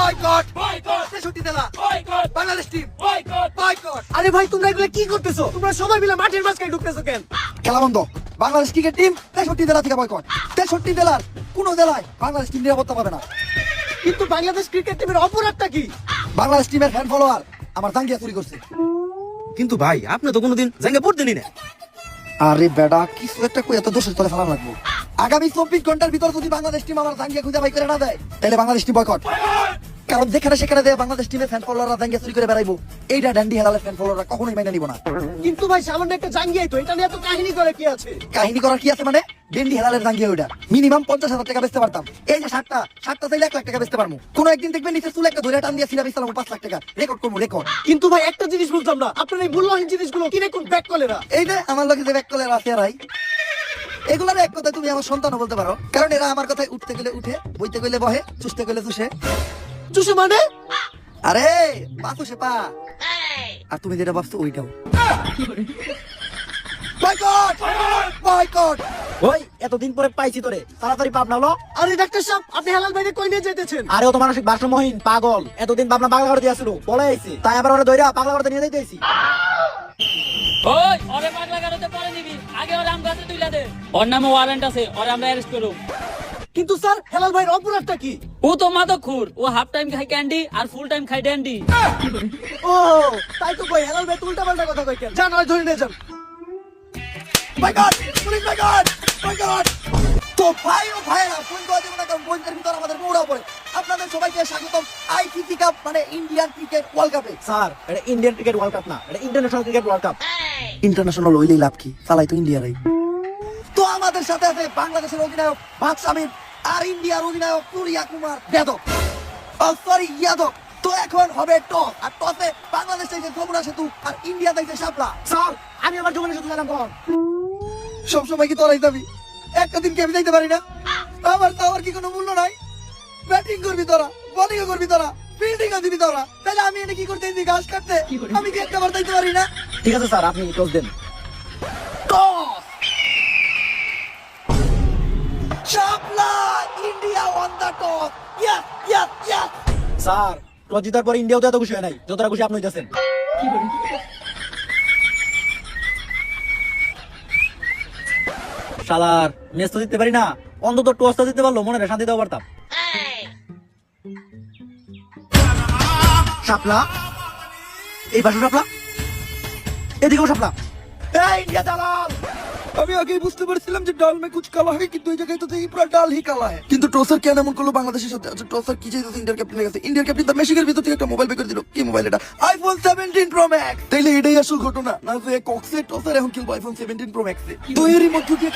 Boycott boycott 63 জেলা boycott Bangladesh team boycott boycott. আরে ভাই তোমরা এগুলো কি করতেছো? তোমরা সবাই মিলে মাঠের মাঝখানে ঢুকতেছো কেন? খেলা বন্ধ। বাংলাদেশ ক্রিকেট টিম 63 জেলা থেকে বয়কট। 63 জেলার কোন জেলায় বাংলাদেশ টিম নিরাপত্তা পাবে না। কিন্তু বাংলাদেশ ক্রিকেট টিমের অপরাধটা কি? বাংলাদেশ টিমের ফ্যান ফলোয়ার আমার জাঙ্গিয়া চুরি করছে। কিন্তু ভাই আপনি তো কোনোদিন জায়গা পড়তেনি না। আরে বেটা কিছু একটা কই এত দোষের তলে ফেলা লাগবো। আগামী 24 ঘন্টার ভিতর যদি বাংলাদেশ টিম আমার জাঙ্গিয়া খুঁজে বাই করে না দেয় তাহলে বাংলাদেশ টিম বয়কট। কারণ যেখানে সেখানে দেয় বাংলাদেশ টিমের ফ্যান ফলোয়াররা জাঙ্গিয়া চুরি করে বেড়াইবো, এইটা ড্যান্ডি হেলালের ফ্যান ফলোয়াররা কখনোই মেনে নিব না। কিন্তু ভাই সামান্য একটা জাঙ্গিয়াই তো, এটা নিয়ে এত কাহিনী করে কি আছে? কাহিনী করার কি আছে মানে? ডেন্ডি হেলালের জাঙ্গিয়া ওইটা মিনিমাম 50,000 টাকা বেচতে পারতাম। এই যে শার্টটা চাইলে 1 লাখ টাকা বেচতে পারবো। কোন একদিন দেখবেন নিচে চুল একটা ধরে টান দিয়ে সিরা বেচলাম 5 লাখ টাকা রেকর্ড করবো রেকর্ড। কিন্তু ভাই একটা জিনিস বুঝলাম না, আপনার এই মূল্যহীন জিনিসগুলো কিনে কোন ব্যাক করে না? এই যে আমার লোকে যে ব্যাক কলের আছে রাই, এগুলার এক কথা তুমি আমার সন্তানও বলতে পারো। কারণ এরা আমার কথায় উঠতে গেলে উঠে, বইতে গেলে বহে, চুষতে গেলে চুষে। চুষে মানে? আরে পা চুষে পা। আর তুমি যেটা ভাবছো ওইটাও। Boycott boycott. ওই এতদিন পরে পাইছি তোরে, তাড়াতাড়ি পাবনা হলো। আরে ডাক্তার সাহেব, আপনি হেলাল ভাইকে কই নিয়ে যেতেছেন? আরে ও তো মানসিক ভারসাম্যহীন পাগল। এতদিন পাবনা পাগলা করতে আসলো, পলে আইছে, তাই আবার ওরা দইরা পাগলা করতে নিয়ে যাইতেছি। ওই ওরে পাগলা গারোতে পরে নিবি, আগে ওর আম গাছে তুইলা দে। ওর নামে ওয়ারেন্ট আছে, ওরে আমরা অ্যারেস্ট করব। কিন্তু স্যার হেলাল ভাইয়ের অপরাধটা কি? ও তো মাদকখোর, ও হাফ টাইম খায় ক্যান্ডি আর ফুল টাইম খায় ড্যান্ডি। ও তাই তো কই, হেলাল ভাই উল্টা পাল্টা কথা কই কেন? জান, ওই ধরে নিয়ে যান। Boycott police boycott boycott. তো ভাই ও ভাইরা ফোন করে দেবো না, কারণ ফোনের ভিতর আমাদের মৌড়া পড়ে। আপনাদের সবাইকে স্বাগতম আইসিসি কাপ মানে ইন্ডিয়ান ক্রিকেট ওয়ার্ল্ড কাপে। স্যার এটা ইন্ডিয়ান ক্রিকেট ওয়ার্ল্ড কাপ না, এটা international cricket world cup. International হইলেই লাভ কি, চালাই তো ইন্ডিয়ারাই। তো আমাদের সাথে আছে বাংলাদেশের অধিনায়ক বাদ শামীম আর ইন্ডিয়ার অধিনায়ক সূর্যা কুমার যাদব, ইয়াদব। তো এখন হবে টস, আর টসে বাংলাদেশ চাইছে যমুনা সেতু আর ইন্ডিয়া চাইছে শাপলা। স্যার আমি আবার যমুনা সেতু গেলাম কখন? সবসময় কি তোরাই যাবি? একটা দিন কি আমি যাইতে পারি না? আমার কি কোনো মূল্য নাই? ব্যাটিং করবি তোরা, বোলিং করবি তোরা, ফিল্ডিং দিবি তোরা, তাহলে আমি এনে কি করতে দিই? ঘাস কাটতে আমি কি একটা বার যাইতে পারি না? ঠিক আছে স্যার, আপনি টস দেন। Toss Shapla, India won the toss. Yes yes yes. Sir toss জিতার পর ইন্ডিয়াও তো এত খুশি হয় নাই যতটা খুশি আপনি হইতেছেন। শালার ম্যাচ তো জিততে পারি না, অন্তত টসটা জিততে পারলো মনে শান্তি দেওয়া পারতাম। শাপলা, এই পাশে শাপলা, এদিকেও শাপলা। এই ইন্ডিয়া দালাল! আমি আগেই বুঝতে পারছিলাম যে ডাল মে কুছ কালা হয়, কিন্তু এই জায়গায় তো দেখি পুরো ডাল হি কালা হয়। কিন্তু টসার কেন এমন করলো বাংলাদেশের সাথে? আচ্ছা টসার কি চাইছে ইন্ডিয়ার ক্যাপ্টেনের কাছে? ইন্ডিয়ার ক্যাপ্টেন তার মেশিনের ভিতর থেকে একটা মোবাইল বের করে দিল। কি মোবাইল এটা? IPhone 17 pro max. তাইলে এটাই আসল ঘটনা না যে কক্সে টসার এখন খেলবো আইফোন 17 প্রো ম্যাক্সে। তো এরই মধ্যে দিয়ে